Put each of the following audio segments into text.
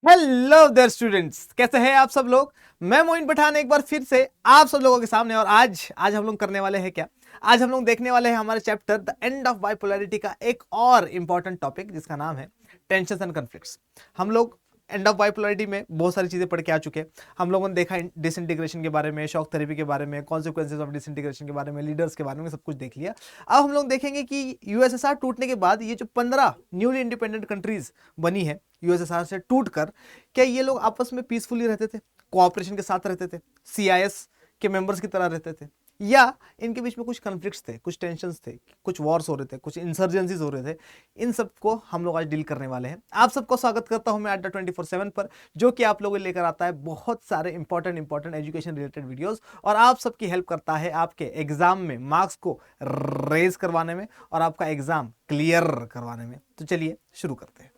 Hello there students, कैसे हैं आप सब लोग। मैं मोइन पठान एक बार फिर से आप सब लोगों के सामने। और आज आज हम लोग करने वाले हैं क्या, आज हम लोग देखने वाले हैं हमारे chapter the end of bipolarity का एक और इंपॉर्टेंट टॉपिक जिसका नाम है टेंशंस एंड कॉन्फ्लिक्ट्स। हम लोग एंड ऑफ बाइपोलैरिटी में बहुत सारी चीजें पढ़ के आ चुके हैं। हम लोगों ने देखा डिसइंटीग्रेशन के बारे में, शॉक थेरेपी के बारे में, कॉन्सिक्वेंसेज ऑफ डिसइंटीग्रेशन के बारे में, लीडर्स के बारे में, सब कुछ देख लिया। अब हम लोग देखेंगे कि यूएसएसआर टूटने के बाद ये जो 15 न्यूली इंडिपेंडेंट कंट्रीज बनी है यूएसएसआर से टूटकर, क्या ये लोग आपस में पीसफुली रहते थे, कोऑपरेशन के साथ रहते थे, सीआईएस के मेंबर्स की तरह रहते थे, या इनके बीच में कुछ कॉन्फ्लिक्ट्स थे, कुछ टेंशंस थे, कुछ वॉर्स हो रहे थे, कुछ इंसर्जेंसीज हो रहे थे। इन सबको हम लोग आज डील करने वाले हैं। आप सबको स्वागत करता हूं मैं अड्डा 24/7 पर, जो कि आप लोगों को लेकर आता है बहुत सारे इंपॉर्टेंट एजुकेशन रिलेटेड वीडियोस, और आप सबकी हेल्प करता है आपके एग्जाम में मार्क्स को रेज करवाने में और आपका एग्जाम क्लियर करवाने में। तो चलिए शुरू करते हैं।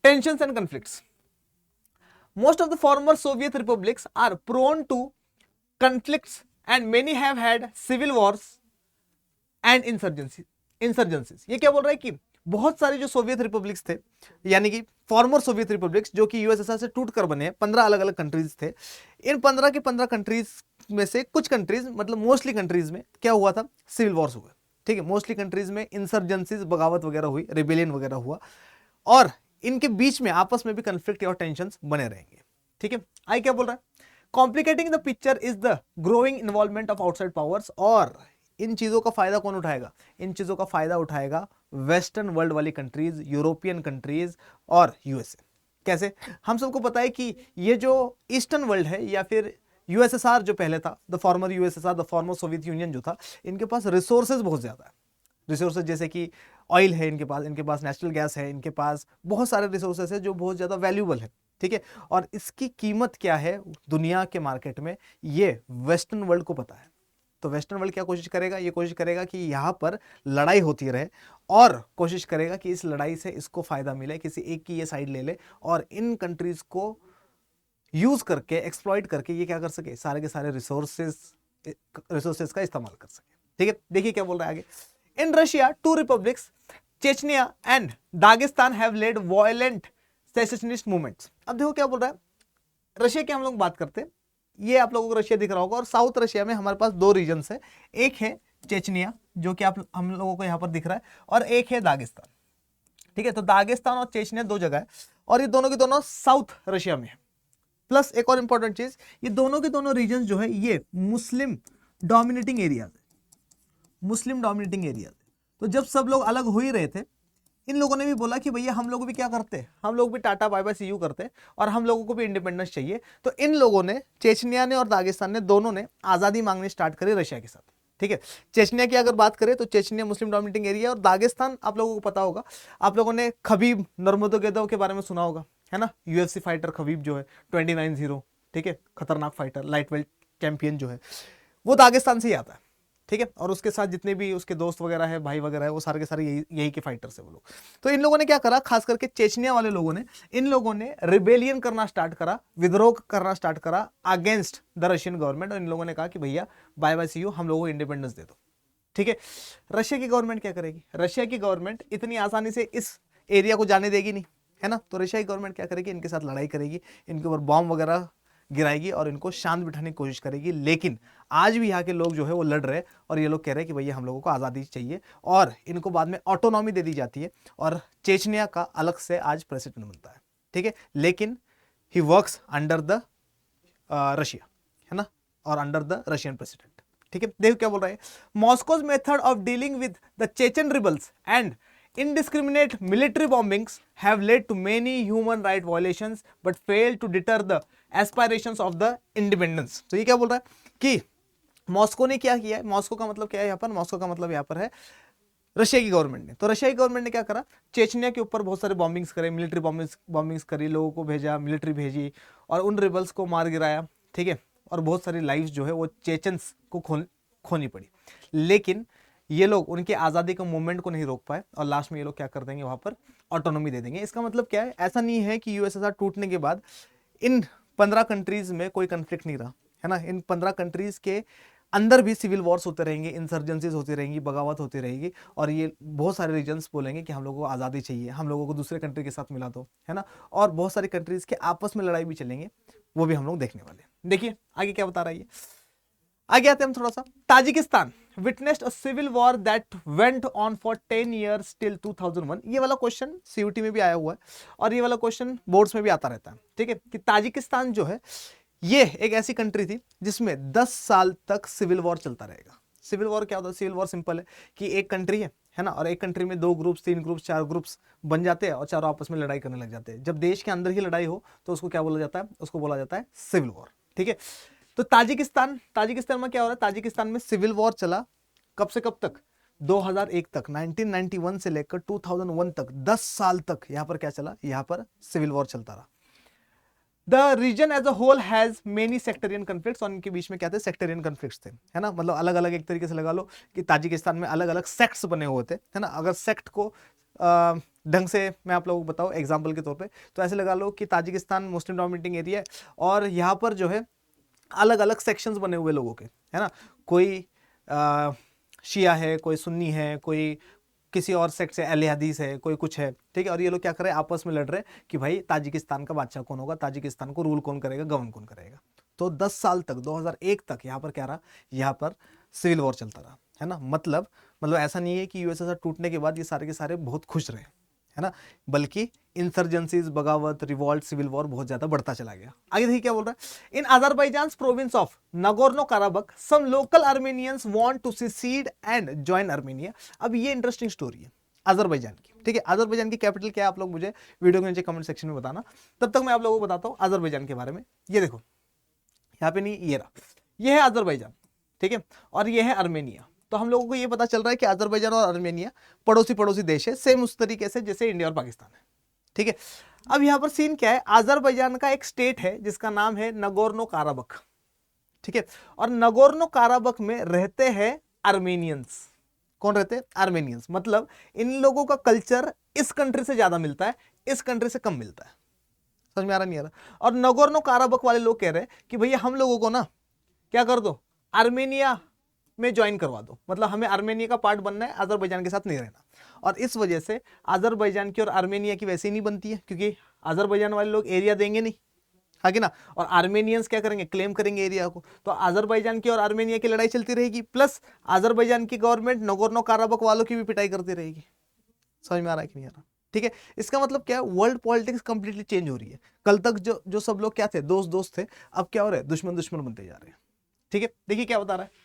Tensions and conflicts. Most of the former Soviet republics are prone to conflicts and many have had civil wars and insurgencies. ये क्या बोल रहा है कि बहुत सारी जो सोवियत रिपब्लिक्स थे, यानी कि फॉर्मर सोवियत रिपब्लिक्स जो कि यूएसएसआर से टूट कर बने हैं, 15 अलग अलग कंट्रीज थे। इन 15 के 15 कंट्रीज में से कुछ कंट्रीज, मतलब मोस्टली कंट्रीज में क्या हुआ था, सिविल वॉर्स हुए। ठीक है, मोस्टली कंट्रीज में इंसर्जेंसीज, बगावत वगैरह हुई, रिबेलियन वगैरह हुआ, और इनके बीच में आपस में भी कन्फ्लिक्ट और टेंशंस बने रहेंगे। ठीक है, आई क्या बोल रहा है, complicating the picture is the growing involvement of outside powers. और इन चीजों का फायदा कौन उठाएगा, इन चीजों का फायदा उठाएगा वेस्टर्न वर्ल्ड वाली कंट्रीज, यूरोपियन कंट्रीज और यूएसए। कैसे, हम सबको पता है कि ये जो ईस्टर्न वर्ल्ड है, या फिर यूएसएसआर जो पहले था, the former USSR, the former Soviet union जो था, इनके पास रिसोर्सेज बहुत ज्यादा है। रिसोर्सेज जैसे कि ऑयल है इनके पास नेचुरल गैस है, इनके पास बहुत सारे रिसोर्सेज है जो बहुत ज़्यादा वैल्यूबल है। ठीक है, और इसकी कीमत क्या है दुनिया के मार्केट में, ये वेस्टर्न वर्ल्ड को पता है। तो वेस्टर्न वर्ल्ड क्या कोशिश करेगा, ये कोशिश करेगा कि यहाँ पर लड़ाई होती रहे, और कोशिश करेगा कि इस लड़ाई से इसको फायदा मिले, किसी एक की ये साइड ले ले, और इन कंट्रीज को यूज करके, एक्सप्लॉइट करके ये क्या कर सके, सारे के सारे रिसोर्सेज का इस्तेमाल कर सके। ठीक है, देखिए क्या बोल रहा है आगे। In Russia, two republics, Chechnya and Dagestan have led violent secessionist movements. अब देखो क्या बोल रहा है, रशिया की हम लोग बात करते हैं, ये आप लोगों को रशिया दिख रहा होगा, और साउथ रशिया में हमारे पास दो रीजन्स है, एक है चेचनिया जो कि आप हम लोगों को यहाँ पर दिख रहा है, और एक है दागिस्तान। ठीक है, तो दागिस्तान और चेचनिया दो जगह है, और ये दोनों की दोनों साउथ रशिया में है। प्लस एक और इंपॉर्टेंट चीज, ये दोनों के दोनों रीजन जो है ये मुस्लिम डोमिनेटिंग एरिया है, मुस्लिम डोमिनेटिंग एरिया। तो जब सब लोग अलग हो ही रहे थे, इन लोगों ने भी बोला कि भैया हम लोग भी क्या करते, हम लोग भी tata bye bye see you करते, और हम लोगों को भी इंडिपेंडेंस चाहिए। तो इन लोगों ने, चेचनिया ने और दागिस्तान ने, दोनों ने आज़ादी मांगनी स्टार्ट करी रशिया के साथ। ठीक है, चेचनिया की अगर बात करें तो चेचनिया मुस्लिम डोमिनेटिंग एरिया, और दागिस्तान आप लोगों को पता होगा, आप लोगों ने खबीब नर्मदोगेदोव के बारे में सुना होगा, है ना, यूएफसी फाइटर खबीब जो है 29-0, ठीक है, खतरनाक फाइटर, लाइट वेट चैंपियन जो है, वो दागिस्तान से ही आता है। ठीक है, और उसके साथ जितने भी उसके दोस्त वगैरह है, भाई वगैरह है, वो सारे के सारे यही के फाइटर्स है वो लोग। तो इन लोगों ने क्या करा, खास करके चेचनिया वाले लोगों ने, इन लोगों ने रिबेलियन करना स्टार्ट करा, विद्रोह करना स्टार्ट करा अगेंस्ट द रशियन गवर्नमेंट, और इन लोगों ने कहा कि भैया बाय बाय सी यू, हम लोगों को इंडिपेंडेंस दे दो। ठीक है, रशिया की गवर्नमेंट क्या करेगी, रशिया की गवर्नमेंट इतनी आसानी से इस एरिया को जाने देगी नहीं, है ना। तो रशिया की गवर्नमेंट क्या करेगी, इनके साथ लड़ाई करेगी, इनके ऊपर बॉम्ब वगैरह गिराएगी, और इनको शांत बिठाने की कोशिश करेगी। लेकिन आज भी यहाँ के लोग जो है वो लड़ रहे हैं, और ये लोग कह रहे हैं कि भैया हम लोगों को आज़ादी चाहिए, और इनको बाद में ऑटोनॉमी दे दी जाती है, और चेचनिया का अलग से आज प्रेसिडेंट बनता है। ठीक है, लेकिन he works under the Russia, है ना, और अंडर द रशियन प्रेसिडेंट। ठीक है, देखो क्या बोल रहा है, Moscow's method of dealing with the Chechen rebels and indiscriminate military bombings have led to many human right violations but failed to deter the aspirations of the independence। तो ये क्या बोल रहा है कि मॉस्को ने क्या किया है, मॉस्को का मतलब क्या है यहाँ पर, मॉस्को का मतलब यहाँ पर है रशिया की गवर्नमेंट ने। तो रशिया की गवर्नमेंट ने क्या करा, चेचनिया के ऊपर बहुत सारे बॉम्बिंग्स करे, मिलिट्री बॉम्बिंग्स करी, लोगों को भेजा, मिलिट्री भेजी, और उन रिबल्स को मार गिराया। ठीक है, और बहुत सारी लाइफ्स जो है वो चेचन्स को खोनी पड़ी। लेकिन ये लोग उनके आज़ादी के मूवमेंट को नहीं रोक पाए, और लास्ट में ये लोग क्या कर देंगे, वहां पर ऑटोनॉमी दे देंगे। इसका मतलब क्या है, ऐसा नहीं है कि यूएसएसआर टूटने के बाद इन 15 कंट्रीज में कोई कन्फ्लिक्ट नहीं रहा, है ना। इन 15 कंट्रीज के अंदर भी सिविल वॉर्स होते रहेंगे, इंसर्जेंसीज होती रहेंगी, बगावत होती रहेगी, और ये बहुत सारे रीजन्स बोलेंगे कि हम लोगों को आज़ादी चाहिए, हम लोगों को दूसरे कंट्री के साथ मिला दो, है ना। और बहुत सारी कंट्रीज के आपस में लड़ाई भी चलेंगे, वो भी हम लोग देखने वाले हैं। देखिए आगे क्या बता रहा है ये। आगे आते हैं हम थोड़ा सा। Tajikistan witnessed a civil war that went on for 10 years till 2001। ये वाला क्वेश्चन सीयूटी में भी आया हुआ है, और ये वाला क्वेश्चन बोर्ड्स में भी आता रहता है, ठीक है, कि ताजिकिस्तान जो है ये एक ऐसी कंट्री थी जिसमें 10 साल तक सिविल वॉर चलता रहेगा। सिविल वॉर क्या होता है? सिविल वॉर सिंपल है कि एक कंट्री है ना, और एक कंट्री में 2 ग्रुप्स, 3 ग्रुप्स, 4 ग्रुप्स बन जाते हैं और चारों आपस में लड़ाई करने लग जाते हैं। जब देश के अंदर ही लड़ाई हो तो उसको क्या बोला जाता है? उसको बोला जाता है सिविल वॉर, ठीक है। तो ताजिकिस्तान में क्या हो रहा है? ताजिकिस्तान में सिविल वॉर चला कब से कब तक? 2001 तक, 1991 से लेकर 2001 तक 10 साल तक यहां पर क्या चला? यहां पर सिविल वॉर चलता रहा। The region as a whole has many sectarian conflicts, और इनके बीच में क्या थे? सेक्टेरियन कन्फ्लिक्ट्स थे, है ना। मतलब अलग अलग, एक तरीके से लगा लो कि ताजिकिस्तान में अलग अलग सेक्ट्स बने हुए थे, है ना। अगर सेक्ट को ढंग से मैं आप लोगों को बताऊं एग्जाम्पल के तौर पे, तो ऐसे लगा लो कि ताजिकिस्तान मुस्लिम डोमिनेटिंग एरिया है, और यहाँ पर जो है अलग अलग सेक्शंस बने हुए लोगों के, है ना। कोई शिया है, कोई सुन्नी है, कोई किसी और सेक्ट से अहले हदीस है, कोई कुछ है, ठीक है। और ये लोग क्या कर रहे हैं? आपस में लड़ रहे हैं कि भाई ताजिकिस्तान का बादशाह कौन होगा, ताजिकिस्तान को रूल कौन करेगा, गवर्न कौन करेगा। तो 10 साल तक, 2001 तक यहाँ पर क्या रहा? यहाँ पर सिविल वॉर चलता रहा, है ना। मतलब ऐसा नहीं है कि यूएसएसआर टूटने के बाद ये सारे के सारे बहुत खुश रहे, है ना, बल्कि इंसर्जेंसीज, बगावत, रिवॉल्ट, सिविल वॉर बहुत ज्यादा बढ़ता चला गया। आगे देखिए क्या बोल रहा है। In Azerbaijan province of Nagorno Karabakh some local Armenians want to secede and join Armenia. अब ये इंटरेस्टिंग स्टोरी है अजरबैजान की, ठीक है। अजरबैजान की कैपिटल क्या है? आप लोग मुझे वीडियो के नीचे कमेंट सेक्शन में बताना, तब तक मैं आप लोगों को बताता हूं अजरबैजान के बारे में। ये देखो यहाँ पे नहीं, ये रहा, ये है अजरबैजान, ठीक है, और ये है आर्मेनिया। तो हम लोगों को ये पता चल रहा है कि अजरबैजान और आर्मेनिया पड़ोसी देश है, सेम उस तरीके से जैसे इंडिया और पाकिस्तान है, ठीक है। अब यहां पर सीन क्या है? अजरबैजान का एक स्टेट है जिसका नाम है नगोर्नो काराबख, ठीक है, और नगोर्नो काराबख में रहते हैं आर्मेनियंस। कौन रहते हैं? आर्मेनियंस। मतलब इन लोगों का कल्चर इस कंट्री से ज्यादा मिलता है, इस कंट्री से कम मिलता है। समझ में आ रहा? नहीं आ रहा? और नगोर्नो काराबख वाले लोग कह रहे हैं कि भैया हम लोगों को ना क्या कर दो, आर्मेनिया में ज्वाइन करवा दो, मतलब हमें आर्मेनिया का पार्ट बनना है, अजरबैजान के साथ नहीं रहना। और इस वजह से अजरबैजान की और आर्मेनिया की वैसे ही नहीं बनती है, क्योंकि अजरबैजान वाले लोग एरिया देंगे नहीं, है कि ना, और आर्मेनियंस क्या करेंगे? क्लेम करेंगे एरिया को। तो अजरबैजान की और आर्मेनिया की लड़ाई चलती रहेगी, प्लस अजरबैजान की गवर्नमेंट नगोर्नो काराबख वालों की भी पिटाई करती रहेगी। समझ में आ रहा है कि नहीं आ रहा? ठीक है। इसका मतलब क्या है? वर्ल्ड पॉलिटिक्स कंप्लीटली चेंज हो रही है। कल तक जो सब लोग क्या थे? दोस्त थे, अब क्या हो रहे हैं? दुश्मन बनते जा रहे हैं, ठीक है। देखिए क्या बता रहा है।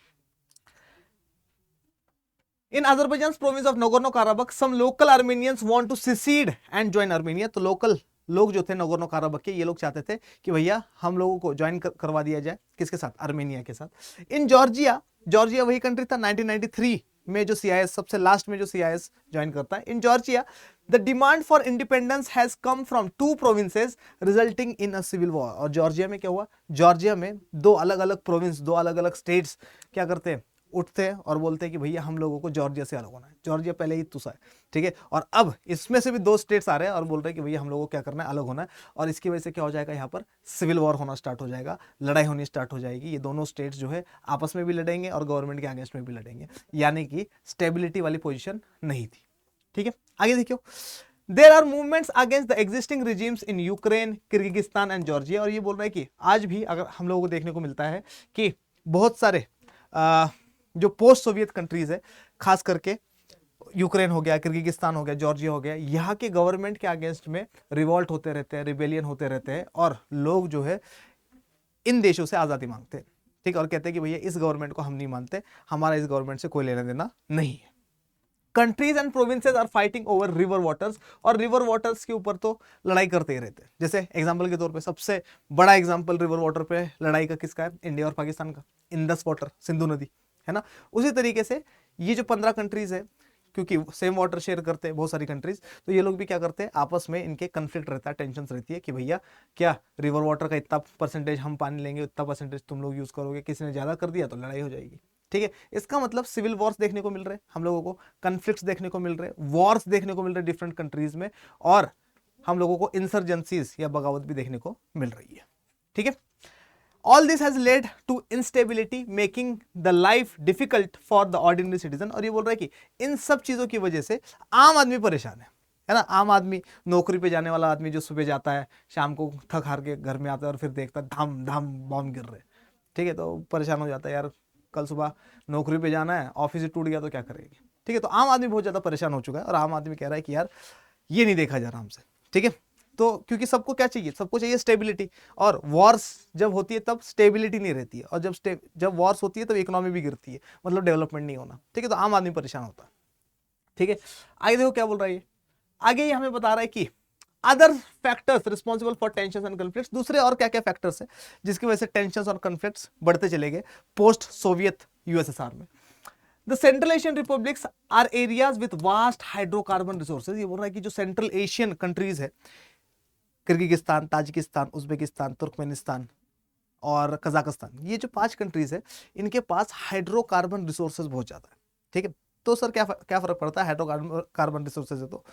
In Azerbaijan's province of Nagorno-Karabakh, some local Armenians want to secede and join Armenia। तो लोकल लोग जो थे नगोर्नो काराबख के, ये लोग चाहते थे कि भैया हम लोगों को ज्वाइन करवा दिया जाए, किसके साथ? आर्मेनिया के साथ। इन जॉर्जिया वही कंट्री था 1993 में जो सीआईएस, सबसे लास्ट में जो सीआईएस ज्वाइन करता है। In Georgia the demand for independence has come from 2 provinces resulting in a civil war. और जॉर्जिया में क्या हुआ? जॉर्जिया में 2 अलग अलग प्रोविंस, 2 अलग अलग स्टेट्स क्या करते हैं? उठते हैं और बोलते हैं कि भैया हम लोगों को जॉर्जिया से अलग होना है। जॉर्जिया पहले ही तुसा है, ठीक है, और अब इसमें से भी 2 स्टेट्स आ रहे हैं और बोल रहे हैं कि भैया हम लोगों को क्या करना है? अलग होना है। और इसकी वजह से क्या हो जाएगा? यहाँ पर सिविल वॉर होना स्टार्ट हो जाएगा, लड़ाई होनी स्टार्ट हो जाएगी। ये दोनों स्टेट्स जो है आपस में भी लड़ेंगे और गवर्नमेंट के अगेंस्ट में भी लड़ेंगे, यानी कि स्टेबिलिटी वाली पोजिशन नहीं थी, ठीक है। आगे देखियो, there are movements against the existing regimes in Ukraine, Kyrgyzstan and Georgia. और ये बोल रहा है कि आज भी अगर हम लोगों को देखने को मिलता है कि बहुत सारे जो पोस्ट सोवियत कंट्रीज है, खास करके यूक्रेन हो गया, किर्गिस्तान हो गया, जॉर्जिया हो गया, यहाँ के गवर्नमेंट के अगेंस्ट में रिवॉल्ट होते रहते हैं, रिबेलियन होते रहते हैं, और लोग जो है इन देशों से आज़ादी मांगते हैं, ठीक है, और कहते हैं कि भैया इस गवर्नमेंट को हम नहीं मानते, हमारा इस गवर्नमेंट से कोई लेना देना नहीं है। Countries and provinces are fighting over river waters, और रिवर वाटर्स के ऊपर तो लड़ाई करते ही रहते हैं। जैसे एग्जांपल के तौर पे सबसे बड़ा एग्जांपल रिवर वाटर पे लड़ाई का किसका है? इंडिया और पाकिस्तान का, इंडस वाटर, सिंधु नदी, है ना। उसी तरीके से ये जो 15 कंट्रीज है, क्योंकि सेम वाटर शेयर करते हैं बहुत सारी कंट्रीज, तो ये लोग भी क्या करते हैं? आपस में इनके कन्फ्लिक्ट रहता है, टेंशन रहती है कि भैया क्या रिवर वाटर का इतना परसेंटेज हम पानी लेंगे, उतना परसेंटेज तुम लोग यूज करोगे, किसी ने ज्यादा कर दिया तो लड़ाई हो जाएगी, ठीक है। इसका मतलब सिविल वॉर्स देखने को मिल रहे हैं हम लोगों को, कन्फ्लिक्ट्स देखने को मिल रहे हैं, वॉर्स देखने को मिल रहे हैं डिफरेंट कंट्रीज में, और हम लोगों को इंसर्जेंसीज या बगावत भी देखने को मिल रही है, ठीक है। All this has led to instability making the life difficult for the ordinary citizen. और ये बोल रहा है कि इन सब चीजों की वजह से आम आदमी परेशान है ना। आम आदमी, नौकरी पे जाने वाला आदमी जो सुबह जाता है, शाम को थक हार के घर में आता है और फिर देखता है धम धम बॉम्ब गिर रहे, ठीक है, तो परेशान हो जाता है, यार कल सुबह नौकरी पे जाना है, ऑफिस टूट गया तो क्या करेगी, ठीक है। तो आम आदमी बहुत ज्यादा परेशान हो चुका है और आम आदमी कह रहा है कि यार ये नहीं देखा जा रहा हमसे, ठीक है। तो क्योंकि सबको क्या चाहिए, सबको चाहिए स्टेबिलिटी, और वॉर्स जब होती है तब स्टेबिलिटी नहीं रहती है, और जब वॉर्स होती है तब इकोनॉमी भी गिरती है, मतलब डेवलपमेंट नहीं होना, ठीक है। तो आम आदमी परेशान होता है, ठीक है। आगे देखो क्या बोल रहा है ये, आगे ये हमें बता रहा है कि other factors responsible for tension and conflicts, दूसरे और क्या क्या फैक्टर्स है जिसकी वजह से टेंशन और कन्फ्लिक्ट्स बढ़ते चले गए पोस्ट सोवियत यूएसएसआर में। The central Asian republics are areas with vast hydrocarbon resources. ये बोल रहा है कि जो सेंट्रल एशियन कंट्रीज है, किर्गिस्तान, ताजिकिस्तान, उज्बेकिस्तान, तुर्कमेनिस्तान और कजाकिस्तान, ये जो 5 कंट्रीज है, इनके पास हाइड्रोकार्बन रिसोर्सेज बहुत ज्यादा है, ठीक है। तो सर क्या क्या फर्क पड़ता है, हाइड्रोकार्बन रिसोर्सेज है तो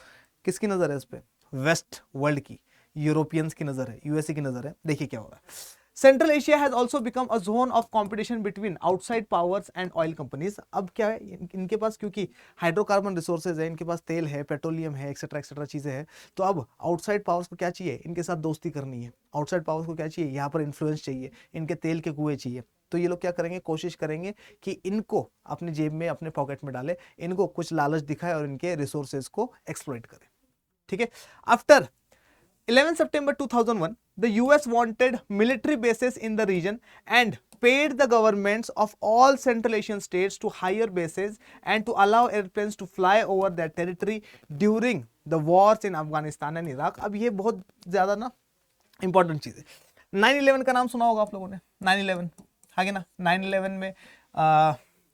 किसकी नजर है इस पे, वेस्ट वर्ल्ड की, यूरोपियंस की नजर है, यूएसए की नजर है। देखिए क्या हो रहा है, central Asia has also become a zone of competition between outside powers and oil companies. अब क्या है, इनके पास क्योंकि हाइड्रोकार्बन रिसोर्सेज है, इनके पास तेल है, पेट्रोलियम है, एक्सेट्रा चीजें हैं, तो अब आउटसाइड पावर्स को क्या चाहिए, इनके साथ दोस्ती करनी है। आउटसाइड पावर्स को क्या चाहिए, यहाँ पर इन्फ्लुएंस चाहिए, इनके तेल के कुएं चाहिए। तो ये लोग क्या करेंगे, कोशिश करेंगे कि इनको अपनी जेब में, अपने पॉकेट में डाले, इनको कुछ लालच दिखाए और इनके रिसोर्सेज को एक्सप्लॉइट करे, ठीक है। After 11 September 2001, the US wanted military bases in the region and paid the governments of all Central Asian states to hire bases and to allow airplanes to fly over their territory during the wars in Afghanistan and Iraq। अब ये बहुत ज्यादा ना important चीज है। 9/11 का नाम सुना होगा आप लोगों ने, 9/11 आगे ना, 9/11 में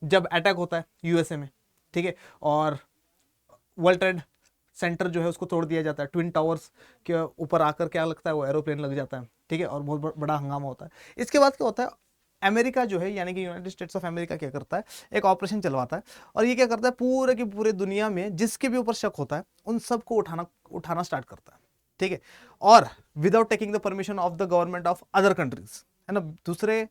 जब अटैक होता है यूएसए में, ठीक है, और वर्ल्ड ट्रेड सेंटर जो है उसको तोड़ दिया जाता है, ट्विन टावर्स के ऊपर आकर क्या लगता है, वो एरोप्लेन लग जाता है, ठीक है, और बहुत बड़ा हंगामा होता है। इसके बाद क्या होता है, अमेरिका जो है यानी कि यूनाइटेड स्टेट्स ऑफ अमेरिका क्या करता है, एक ऑपरेशन चलवाता है, और ये क्या करता है, पूरे की पूरे दुनिया में जिसके भी ऊपर शक होता है उन सबको उठाना स्टार्ट करता है, ठीक है, और without taking the permission of the government of other countries, है ना, दूसरे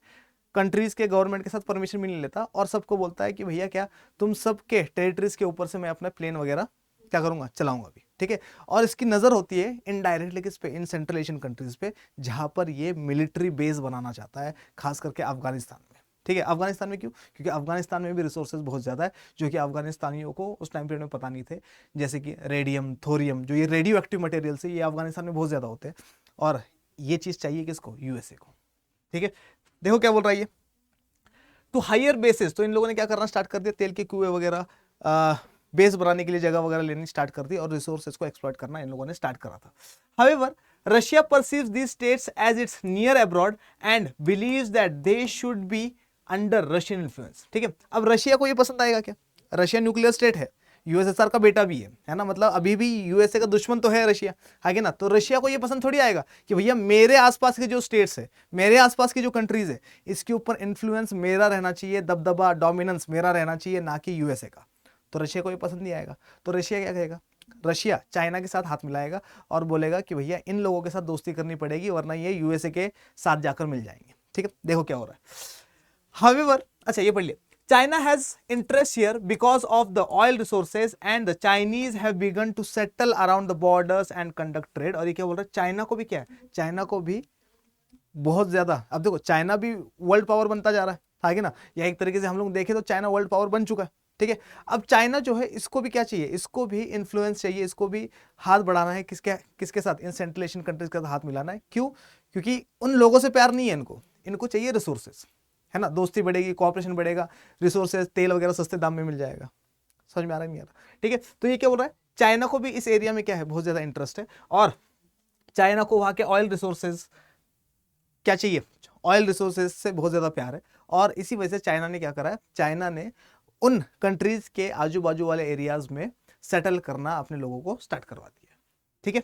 कंट्रीज के गवर्नमेंट के साथ परमिशन भी नहीं लेता, और सबको बोलता है कि भैया क्या, तुम सबके टेरिटरीज के ऊपर से मैं अपना प्लेन वगैरह क्या करूंगा, चलाऊंगा भी, ठीक है। और इसकी नजर होती है इनडायरेक्टली किस पे, इन सेंट्रल एशियन कंट्रीज पे, जहां पर ये मिलिट्री बेस बनाना चाहता है, खास करके अफगानिस्तान में, ठीक है। अफगानिस्तान में क्यों, क्योंकि अफगानिस्तान में भी रिसोर्सेज बहुत ज्यादा है जो कि अफगानिस्तानियों को उस टाइम पीरियड में पता नहीं थे, जैसे कि रेडियम, थोरियम, जो ये रेडियो एक्टिव मटेरियल्स है, ये अफगानिस्तान में बहुत ज्यादा होते हैं, और ये चीज चाहिए किसको, यूएसए को, ठीक है। देखो क्या बोल रहा है ये, टू हायर बेसिस, तो इन लोगों ने क्या करना स्टार्ट कर दिया, तेल के कुएं वगैरह बेस बनाने के लिए जगह वगैरह लेनी स्टार्ट कर दी, और रिसोर्सेज को एक्सप्लॉइट करना इन लोगों ने स्टार्ट करा था। However Russia perceives these states as its near abroad and believes that they should be under Russian influence, ठीक है। अब रशिया को ये पसंद आएगा क्या, रशिया न्यूक्लियर स्टेट है, यूएसएसआर का बेटा भी है ना, मतलब अभी भी यूएसए का दुश्मन तो है रशिया, है ना। तो रशिया को ये पसंद थोड़ी आएगा कि भैया मेरे आसपास के जो स्टेट्स है, मेरे आसपास की जो कंट्रीज है, इसके ऊपर इन्फ्लुएंस मेरा रहना चाहिए, दबदबा, डोमिनेंस मेरा रहना चाहिए, ना कि यूएसए का। तो रशिया को ये पसंद नहीं आएगा। तो रशिया क्या कहेगा, रशिया चाइना के साथ हाथ मिलाएगा और बोलेगा कि भैया इन लोगों के साथ दोस्ती करनी पड़ेगी, वरना ये यूएसए के साथ जाकर मिल जाएंगे, ठीक है। देखो क्या हो रहा है। हाउएवर, अच्छा ये पढ़ लिया, China has interest here because of the oil resources and the Chinese have begun to settle around the borders and conduct trade। और ये क्या बोल रहा है, चाइना को भी क्या है, चाइना को भी बहुत ज्यादा, अब देखो चाइना भी वर्ल्ड पावर बनता जा रहा है ना, या एक तरीके से हम लोग देखें तो चाइना वर्ल्ड पावर बन चुका है, ठीक है। अब चाइना जो है इसको भी क्या चाहिए, इसको भी इन्फ्लुएंस चाहिए, इसको भी हाथ बढ़ाना है, किसके साथ, इन सेंट्रल एशियन कंट्रीज के साथ हाथ मिलाना है। क्यों, क्योंकि उन लोगों से प्यार नहीं है इनको चाहिए रिसोर्सेज, है ना, दोस्ती बढ़ेगी, कोऑपरेशन बढ़ेगा, रिसोर्सेज, तेल वगैरह सस्ते दाम में मिल जाएगा। समझ में आ रहा है, नहीं आ रहा, ठीक है। तो ये क्या बोल रहा है, चाइना को भी इस एरिया में क्या है, बहुत ज्यादा इंटरेस्ट है, और चाइना को वहां के ऑयल रिसोर्सेज क्या चाहिए, ऑयल रिसोर्सेज से बहुत ज्यादा प्यार है, और इसी वजह से चाइना ने क्या करा है, चाइना ने उन कंट्रीज के आजू बाजू वाले एरियाज में सेटल करना अपने लोगों को स्टार्ट करवा दिया, ठीक है।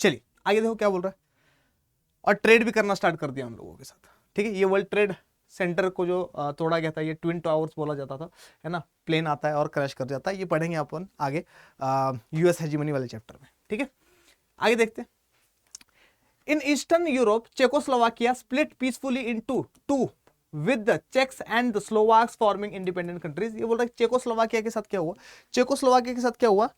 चलिए आगे देखो क्या बोल रहा है, और ट्रेड भी करना स्टार्ट कर दिया उन लोगों के साथ, ठीक है। ये वर्ल्ड ट्रेड सेंटर को जो तोड़ा गया था, ये ट्विन टावर्स बोला जाता था, है ना, प्लेन आता है और क्रैश कर जाता है, ये पढ़ेंगे अपन आगे यूएस हेजीमनी वाले चैप्टर में, ठीक है। आगे देखते हैं, in eastern Europe Czechoslovakia split peacefully into two with the Czechs and the Slovaks forming independent countries. ये बोल रहा है चेकोस्लोवाकिया के साथ क्या हुआ, चेकोस्लोवाकिया के साथ क्या हुआ,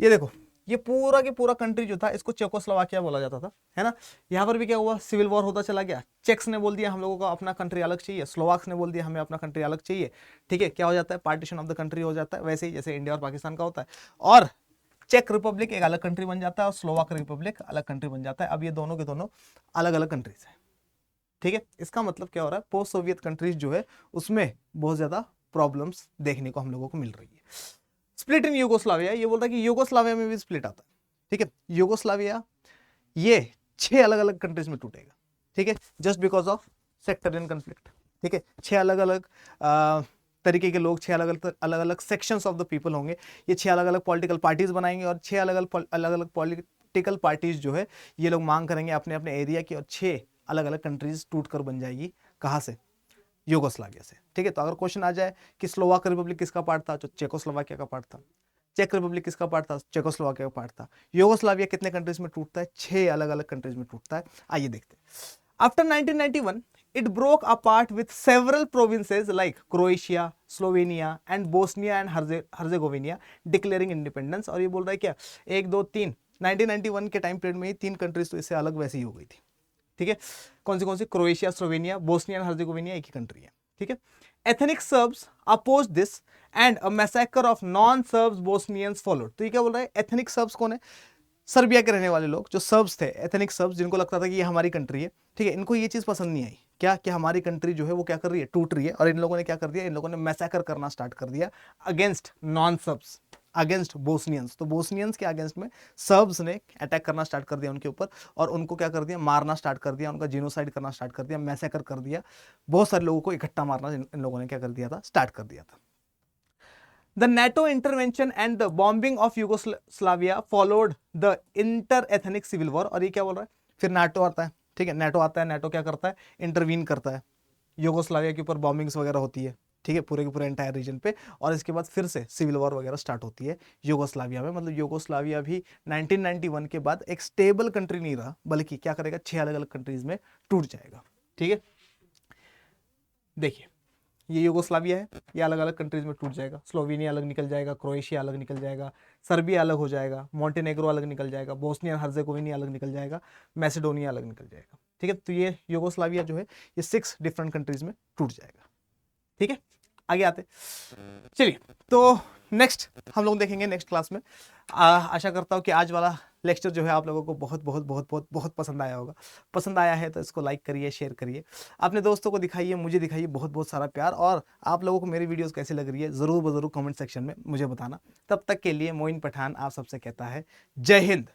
ये देखो, ये पूरा के पूरा कंट्री जो था इसको चेकोस्लोवाकिया बोला जाता था, है ना। यहाँ पर भी क्या हुआ, सिविल वॉर होता चला गया। चेक्स ने बोल दिया हम लोगों को अपना कंट्री अलग चाहिए, स्लोवाक्स ने बोल दिया हमें अपना कंट्री अलग चाहिए, ठीक है। क्या हो जाता है, पार्टीशन ऑफ द कंट्री हो जाता है, वैसे ही जैसे इंडिया और पाकिस्तान का होता है। और चेक रिपब्लिक एक अलग कंट्री बन जाता है और स्लोवाक रिपब्लिक अलग कंट्री बन जाता है। अब ये दोनों के दोनों अलग अलग कंट्रीज है, ठीक है। इसका मतलब क्या हो रहा है, पोस्ट सोवियत कंट्रीज जो है उसमें बहुत ज्यादा प्रॉब्लम्स देखने को हम लोगों को मिल रही है। स्प्लिट इन यूगोस्लाविया, ये बोलता है कि यूगोस्लाविया में भी स्प्लिट आता है, ठीक है। यूगोस्लाविया ये 6 अलग अलग कंट्रीज में टूटेगा, ठीक है, जस्ट बिकॉज ऑफ सेक्टरियन कन्फ्लिक्ट, ठीक है। 6 अलग अलग तरीके के लोग, 6 अलग अलग सेक्शंस ऑफ द पीपल होंगे। ये 6 अलग अलग पॉलिटिकल पार्टीज बनाएंगे और 6 अलग अलग पॉलिटिकल पार्टीज जो है ये लोग मांग करेंगे अपने अपने एरिया की, और 6 अलग अलग कंट्रीज टूट कर बन जाएगी। कहाँ से, यूगोस्लाविया से, ठीक है। तो अगर क्वेश्चन आ जाए कि स्लोवाक रिपब्लिक किसका पार्ट था, तो चेकोस्लोवाकिया का पार्ट था। चेक रिपब्लिक किसका पार्ट था, चेकोस्लोवाकिया का पार्ट था। यूगोस्लाविया कितने कंट्रीज में टूटता है, 6 अलग अलग कंट्रीज में टूटता है। आइए देखते हैं। After 1991 it broke apart with several provinces like Croatia, Slovenia and Bosnia and Herzegovina declaring independence। और ये बोल रहा है क्या, 1 2 3 1991 के टाइम पीरियड में ही 3 कंट्रीज तो इससे अलग वैसे ही हो गई थी, ठीक है। कौन सी, Croatia, Slovenia, Bosnia and Herzegovina एक ही कंट्री है, ठीक है। Ethnic Serbs oppose this and a massacre of non Serbs Bosnians followed. तो ये क्या बोल रहा है, एथनिक सर्ब्स कौन है, सर्बिया के रहने वाले लोग जो सर्ब्स थे, एथनिक सर्ब्स, जिनको लगता था कि ये हमारी कंट्री है, ठीक है। इनको ये चीज पसंद नहीं आई, क्या कि हमारी कंट्री जो है वो क्या कर रही है, टूट रही है। और इन लोगों ने क्या कर दिया, इन लोगों ने मैसेकर करना स्टार्ट कर दिया अगेंस्ट नॉन सर्ब्स, अगेंस्ट बोस्नियंस। तो बोस्नियंस के अगेंस्ट में सर्ब्स ने अटैक करना स्टार्ट कर दिया उनके ऊपर, और उनको क्या कर दिया, मारना स्टार्ट कर दिया, उनका जीनोसाइड करना स्टार्ट कर दिया, मैसेकर कर दिया। बहुत सारे लोगों को इकट्ठा मारना इन लोगों ने क्या कर दिया था, स्टार्ट कर दिया था। The NATO intervention and the bombing of Yugoslavia followed the inter-ethnic civil war। और ये क्या बोल रहा है, फिर नाटो आता है, ठीक है। नाटो आता है, नाटो क्या करता है, इंटरवीन करता है, यूगोस्लाविया के ऊपर बॉम्बिंग्स वगैरह होती है, ठीक है, पूरे के पूरे एंटायर रीजन पे। और इसके बाद फिर से सिविल वॉर वगैरह स्टार्ट होती है यूगोस्लाविया में। मतलब यूगोस्लाविया भी 1991 के बाद एक स्टेबल कंट्री नहीं रहा, बल्कि क्या करेगा, 6 अलग अलग कंट्रीज में टूट जाएगा, ठीक है। देखिए, ये यूगोस्लाविया है, ये अलग अलग कंट्रीज में टूट जाएगा। स्लोवेनिया अलग निकल जाएगा, क्रोएशिया अलग निकल जाएगा, सर्बिया अलग हो जाएगा, मॉन्टेनेग्रो अलग निकल जाएगा, बोस्निया हर्जेगोविना अलग निकल जाएगा, मैसेडोनिया अलग निकल जाएगा, ठीक है। तो ये यूगोस्लाविया जो है ये 6 डिफरेंट कंट्रीज में टूट जाएगा, ठीक है। आगे आते, चलिए, तो नेक्स्ट हम लोग देखेंगे नेक्स्ट क्लास में। आशा करता हूँ कि आज वाला लेक्चर जो है आप लोगों को बहुत बहुत बहुत बहुत बहुत पसंद आया होगा। पसंद आया है तो इसको लाइक करिए, शेयर करिए, अपने दोस्तों को दिखाइए, मुझे दिखाइए बहुत बहुत सारा प्यार। और आप लोगों को मेरी वीडियोस कैसी लग रही है ज़रूर कमेंट सेक्शन में मुझे बताना। तब तक के लिए मोइन पठान आप सबसे कहता है जय हिंद।